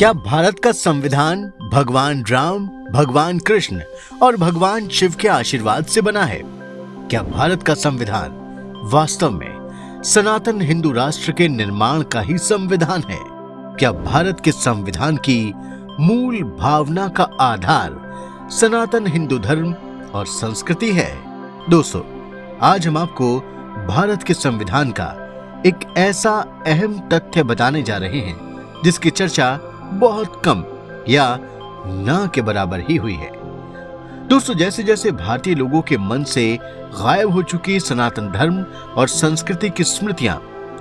क्या भारत का संविधान भगवान राम, भगवान कृष्ण और भगवान शिव के आशीर्वाद से बना है? क्या भारत का संविधान वास्तव में सनातन हिंदू राष्ट्र के निर्माण का ही संविधान है? क्या भारत के संविधान की मूल भावना का आधार सनातन हिंदू धर्म और संस्कृति है? दोस्तों, आज हम आपको भारत के संविधान का एक ऐसा अहम तथ्य बताने जा रहे हैं जिसकी चर्चा बहुत कम या ना के बराबर ही हुई है। दोस्तों, जैसे जैसे भारतीय लोगों के मन से गायब हो चुकी सनातन धर्म और संस्कृति की स्मृतियां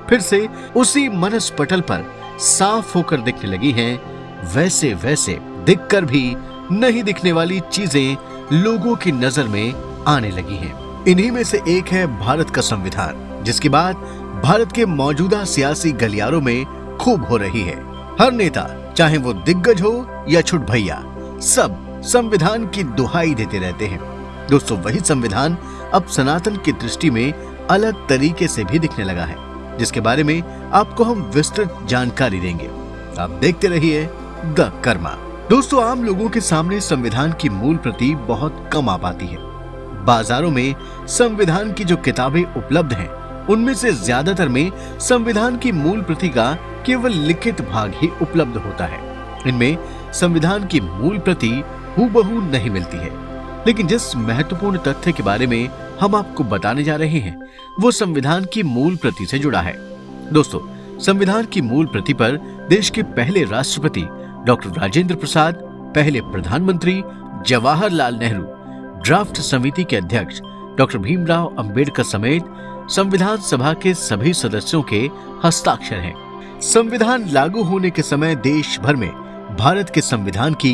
फिर से उसी मनस पटल पर साफ होकर दिखने लगी हैं, वैसे वैसे दिखकर भी नहीं दिखने वाली चीजें लोगों की नजर में आने लगी हैं। इन्हीं में से एक है भारत का संविधान, जिसकी बात भारत के मौजूदा सियासी गलियारों में खूब हो रही है। हर नेता, चाहे वो दिग्गज हो या छुट भैया, सब संविधान की दुहाई देते रहते हैं। दोस्तों, वही संविधान अब सनातन की दृष्टि में अलग तरीके से भी दिखने लगा है, जिसके बारे में आपको हम विस्तृत जानकारी देंगे। आप देखते रहिए द कर्मा। दोस्तों, आम लोगों के सामने संविधान की मूल प्रति बहुत कम आ पाती है। बाजारों में संविधान की जो किताबें उपलब्ध हैं, उनमें से ज्यादातर में संविधान की मूल प्रति का केवल लिखित भाग ही उपलब्ध होता है। इनमें संविधान की मूल प्रति हूबहू नहीं मिलती है। लेकिन जिस महत्वपूर्ण तथ्य के बारे में हम आपको बताने जा रहे हैं, वो संविधान की मूल प्रति से जुड़ा है। दोस्तों, संविधान की मूल प्रति पर देश के पहले राष्ट्रपति डॉक्टर राजेंद्र प्रसाद, पहले प्रधानमंत्री जवाहरलाल नेहरू, ड्राफ्ट समिति के अध्यक्ष डॉक्टर भीमराव अंबेडकर समेत संविधान सभा के सभी सदस्यों के हस्ताक्षर हैं। संविधान लागू होने के समय देश भर में भारत के संविधान की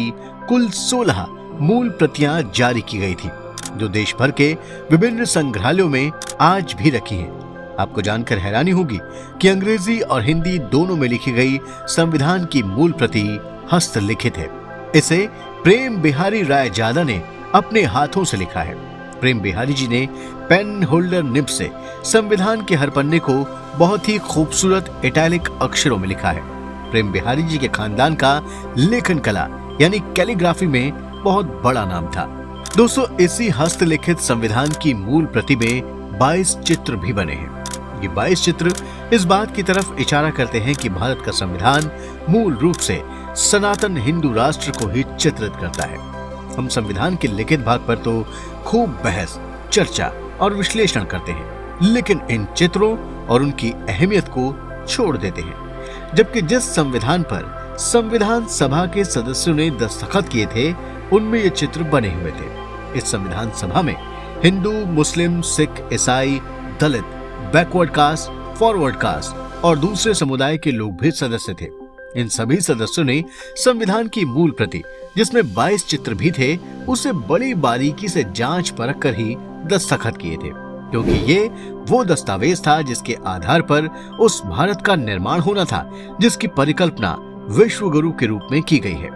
कुल 16 मूल प्रतियां जारी की गई थी, जो देश भर के विभिन्न संग्रहालयों में आज भी रखी हैं। आपको जानकर हैरानी होगी कि अंग्रेजी और हिंदी दोनों में लिखी गई संविधान की मूल प्रति हस्तलिखित है। इसे प्रेम बिहारी रायजादा ने अपने हाथों से लिखा है। प्रेम बिहारी जी ने पेन होल्डर निब से संविधान के हर पन्ने को बहुत ही खूबसूरत इटैलिक अक्षरों में लिखा है। प्रेम बिहारी जी के खानदान का लेखन कला यानी कैलीग्राफी में बहुत बड़ा नाम था। दोस्तों, इसी हस्तलिखित संविधान की मूल प्रति में 22 चित्र भी बने हैं। ये 22 चित्र इस बात की तरफ इशारा करते हैं कि भारत का संविधान मूल रूप से सनातन हिंदू राष्ट्र को ही चित्रित करता है। हम संविधान के लिखित भाग पर तो खूब बहस, चर्चा और विश्लेषण करते हैं, लेकिन इन चित्रों और उनकी अहमियत को छोड़ देते हैं। जबकि जिस संविधान पर संविधान सभा के सदस्यों ने दस्तखत किए थे, उनमें ये चित्र बने हुए थे। इस संविधान सभा में हिंदू, मुस्लिम, सिख, ईसाई, दलित, बैकवर्ड कास्ट, फॉरवर्ड कास्ट और दूसरे समुदाय के लोग भी सदस्य थे। इन सभी सदस्यों ने संविधान की मूल प्रति, जिसमें 22 चित्र भी थे, उसे बड़ी बारीकी से जांच परख कर ही दस्तखत किए थे, क्योंकि ये वो दस्तावेज था जिसके आधार पर उस भारत का निर्माण होना था जिसकी परिकल्पना विश्व गुरु के रूप में की गई है।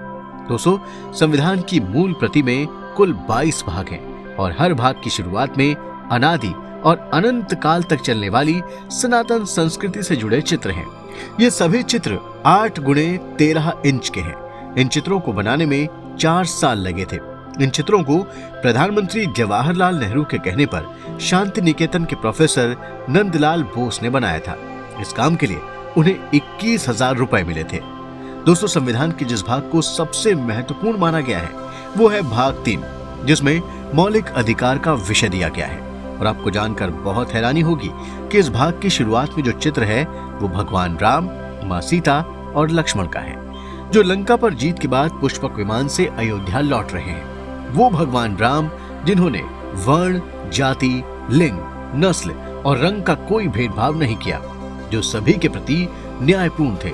दोस्तों, संविधान की मूल प्रति में कुल 22 भाग हैं और हर भाग की शुरुआत में अनादि और अनंत काल तक चलने वाली सनातन संस्कृति से जुड़े चित्र हैं। ये सभी चित्र 8x13 इंच के हैं। इन चित्रों को बनाने में 4 साल लगे थे। इन चित्रों को प्रधानमंत्री जवाहरलाल नेहरू के कहने पर शांति निकेतन के प्रोफेसर नंदलाल बोस ने बनाया था। इस काम के लिए उन्हें 21,000 रुपए मिले थे। दोस्तों, संविधान के जिस भाग को सबसे महत्वपूर्ण माना गया है, वो है भाग 3, जिसमें मौलिक अधिकार का विषय दिया गया है। और आपको जानकर बहुत हैरानी होगी कि इस भाग की शुरुआत में जो चित्र है, वो भगवान राम, माँ सीता और लक्ष्मण का है, जो लंका पर जीत के बाद पुष्पक विमान से अयोध्या लौट रहे हैं। वो भगवान राम जिन्होंने वर्ण, जाति, लिंग, नस्ल और रंग का कोई भेदभाव नहीं किया, जो सभी के प्रति न्यायपूर्ण थे,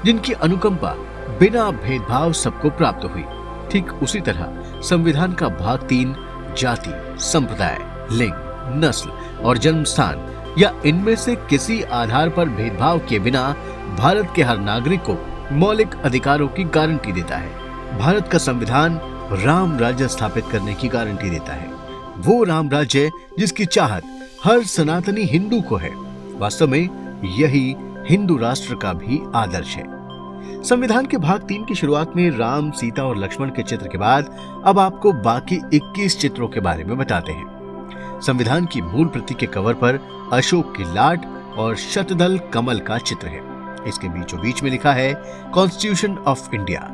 जिनकी अनुकंपा बिना भेदभाव सबको प्राप्त हुई। ठीक उसी तरह संविधान का भाग 3 जाति, संप्रदाय, लिंग, नस्ल और जन्म स्थान या इनमें से किसी आधार पर भेदभाव के बिना भारत के हर नागरिक को मौलिक अधिकारों की गारंटी देता है। भारत का संविधान राम राज्य स्थापित करने की गारंटी देता है। वो राम राज्य जिसकी चाहत हर सनातनी हिंदू को है। वास्तव में यही हिंदू राष्ट्र का भी आदर्श है। संविधान के भाग 3 की शुरुआत में राम, सीता और लक्ष्मण के चित्र के बाद अब आपको बाकी 21 चित्रों के बारे में बताते हैं। संविधान की मूल प्रति के कवर पर अशोक की लाट और शतदल कमल का चित्र है। इसके बीचों बीच में लिखा है कॉन्स्टिट्यूशन ऑफ इंडिया।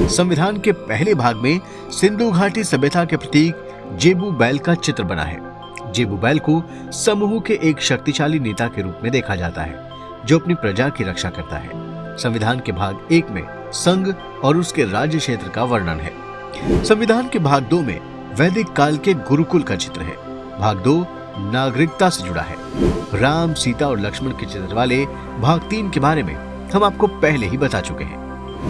संविधान के पहले भाग में सिंधु घाटी सभ्यता के प्रतीक जेबू बैल का चित्र बना है। जेबू बैल को समूह के एक शक्तिशाली नेता के रूप में देखा जाता है जो अपनी प्रजा की रक्षा करता है। संविधान के भाग 1 में संघ और उसके राज्य क्षेत्र का वर्णन है। संविधान के भाग 2 में वैदिक काल के गुरुकुल का चित्र है। भाग 2 नागरिकता से जुड़ा है। राम, सीता और लक्ष्मण के चित्र वाले भाग 3 के बारे में हम आपको पहले ही बता चुके हैं।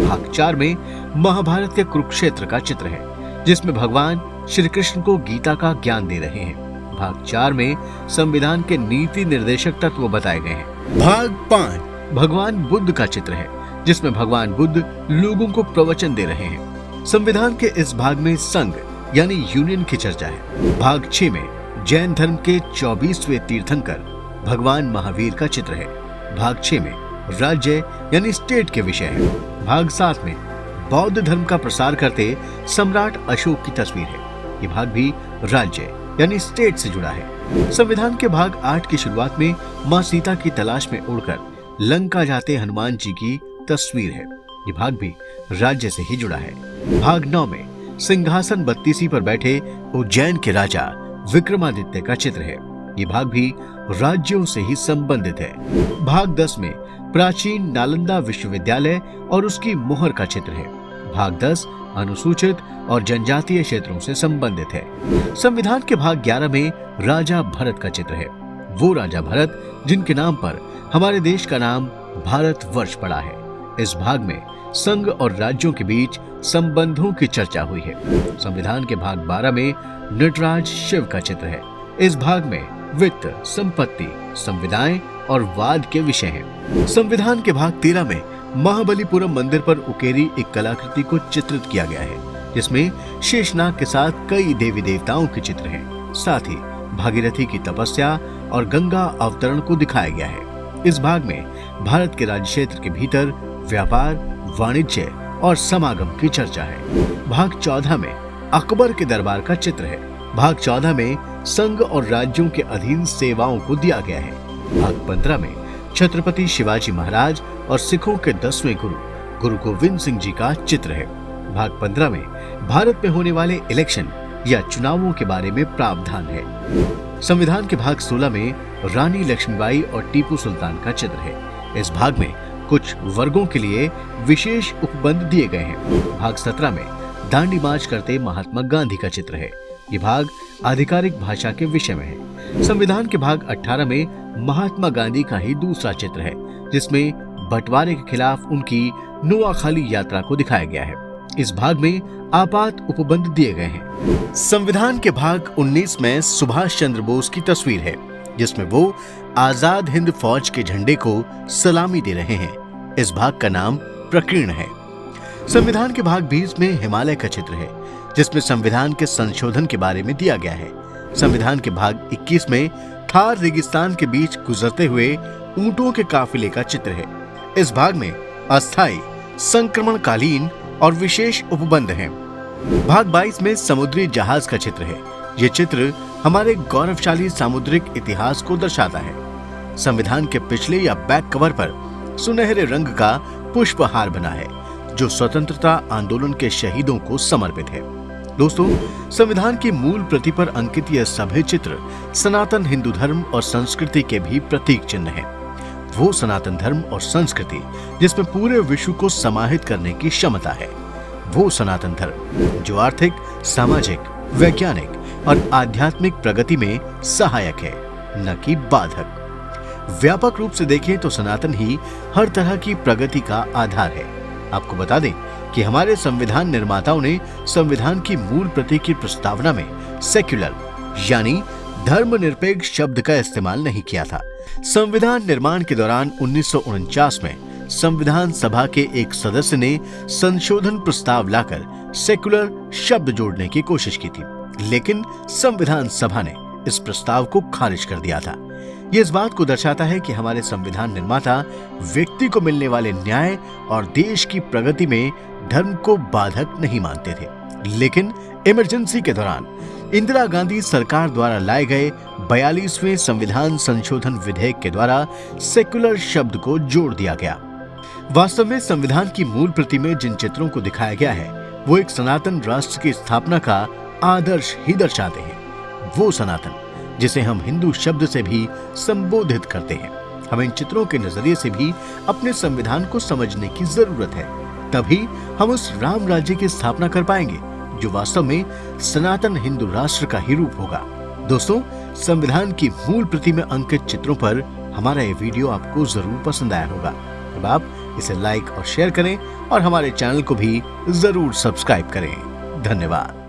भाग 4 में महाभारत के कुरुक्षेत्र का चित्र है जिसमें भगवान श्री कृष्ण को गीता का ज्ञान दे रहे हैं। भाग 4 में संविधान के नीति निर्देशक तत्व बताए गए हैं। भाग 5 भगवान बुद्ध का चित्र है जिसमें भगवान बुद्ध लोगों को प्रवचन दे रहे हैं। संविधान के इस भाग में संघ यानी यूनियन की चर्चा है। भाग 6 में जैन धर्म के 24वें तीर्थंकर भगवान महावीर का चित्र है। भाग 6 में राज्य यानी स्टेट के विषय है। भाग 7 में बौद्ध धर्म का प्रसार करते सम्राट अशोक की तस्वीर है। ये भाग भी राज्य यानी स्टेट से जुड़ा है। संविधान के भाग 8 की शुरुआत में मां सीता की तलाश में उड़कर लंका जाते हनुमान जी की तस्वीर है। ये भाग भी राज्य से ही जुड़ा है। भाग 9 में सिंहासन बत्तीसी पर बैठे उज्जैन के राजा विक्रमादित्य का चित्र है। ये भाग भी राज्यों से ही संबंधित है। भाग 10 में प्राचीन नालंदा विश्वविद्यालय और उसकी मोहर का चित्र है। भाग 10 अनुसूचित और जनजातीय क्षेत्रों से संबंधित है। संविधान के भाग 11 में राजा भरत का चित्र है। वो राजा भरत जिनके नाम पर हमारे देश का नाम भारत वर्ष पड़ा है। इस भाग में संघ और राज्यों के बीच संबंधों की चर्चा हुई है। संविधान के भाग 12 में नटराज शिव का चित्र है। इस भाग में वित्त, संपत्ति, संविदाएं और वाद के विषय हैं। संविधान के भाग 13 में महाबलीपुरम मंदिर पर उकेरी एक कलाकृति को चित्रित किया गया है जिसमें शेषनाग के साथ कई देवी देवताओं के चित्र हैं। साथ ही भागीरथी की तपस्या और गंगा अवतरण को दिखाया गया है। इस भाग में भारत के राज्य क्षेत्र के भीतर व्यापार, वाणिज्य और समागम की चर्चा है। भाग 14 में अकबर के दरबार का चित्र है। भाग 14 में संघ और राज्यों के अधीन सेवाओं को दिया गया है। भाग 15 में छत्रपति शिवाजी महाराज और सिखों के 10वें गुरु गोविंद सिंह जी का चित्र है। भाग 15 में भारत में होने वाले इलेक्शन या चुनावों के बारे में प्रावधान है। संविधान के भाग 16 में रानी लक्ष्मीबाई और टीपू सुल्तान का चित्र है। इस भाग में कुछ वर्गों के लिए विशेष उपबंध दिए गए हैं। भाग 17 में दांडी मार्च करते महात्मा गांधी का चित्र है। ये भाग आधिकारिक भाषा के विषय में है। संविधान के भाग 18 में महात्मा गांधी का ही दूसरा चित्र है जिसमें बंटवारे के खिलाफ उनकी नुआखाली यात्रा को दिखाया गया है। इस भाग में आपात उपबंध दिए गए हैं। संविधान के भाग 19 में सुभाष चंद्र बोस की तस्वीर है जिसमें वो आजाद हिंद फौज के झंडे को सलामी दे रहे हैं। इस भाग का नाम प्रकीर्ण है। संविधान के भाग 20 में हिमालय का चित्र है जिसमें संविधान के संशोधन के बारे में दिया गया है। संविधान के भाग 21 में थार रेगिस्तान के बीच गुजरते हुए ऊंटों के काफिले का चित्र है। इस भाग में अस्थायी, संक्रमणकालीन और विशेष उपबंध हैं। भाग 22 में समुद्री जहाज का चित्र है। ये चित्र हमारे गौरवशाली सामुद्रिक इतिहास को दर्शाता है। संविधान के पिछले या बैक कवर पर सुनहरे रंग का पुष्पहार बना है जो स्वतंत्रता आंदोलन के शहीदों को समर्पित है। दोस्तों, संविधान की मूल प्रति पर अंकित यह सभी चित्र सनातन हिंदू धर्म और संस्कृति के भी प्रतीक चिन्ह है। वो सनातन धर्म और संस्कृति जिसमें पूरे विश्व को समाहित करने की क्षमता है। वो सनातन धर्म जो आर्थिक, सामाजिक, वैज्ञानिक और आध्यात्मिक प्रगति में सहायक है, न कि बाधक। व्यापक रूप से देखें तो सनातन ही हर तरह की प्रगति का आधार है। आपको बता दें कि हमारे संविधान निर्माताओं ने संविधान की मूल प्रति की प्रस्तावना में सेक्युलर यानी धर्मनिरपेक्ष शब्द का इस्तेमाल नहीं किया था। संविधान निर्माण के दौरान 1949 में संविधान सभा के एक सदस्य ने संशोधन प्रस्ताव लाकर सेक्युलर शब्द जोड़ने की कोशिश की थी, लेकिन संविधान सभा ने इस प्रस्ताव को खारिज कर दिया था। ये इस बात को दर्शाता है कि हमारे संविधान निर्माता व्यक्ति को मिलने वाले न्याय और देश की प्रगति में धर्म को बाधक नहीं मानते थे। लेकिन इमरजेंसी के दौरान इंदिरा गांधी सरकार द्वारा लाए गए 42वें संविधान संशोधन विधेयक के द्वारा सेक्युलर शब्द को जोड़ दिया गया। वास्तव में संविधान की मूल प्रति में जिन चित्रों को दिखाया गया है वो एक सनातन राष्ट्र की स्थापना का आदर्श ही दर्शाते हैं। वो सनातन जिसे हम हिंदू शब्द से भी संबोधित करते हैं। हमें इन चित्रों के नजरिए से भी अपने संविधान को समझने की जरूरत है, तभी हम उस राम राज्य की स्थापना कर पाएंगे जो वास्तव में सनातन हिंदू राष्ट्र का ही रूप होगा। दोस्तों, संविधान की मूल प्रति में अंकित चित्रों पर हमारा ये वीडियो आपको जरूर पसंद आया होगा। अब आप इसे लाइक और शेयर करें और हमारे चैनल को भी जरूर सब्सक्राइब करें। धन्यवाद।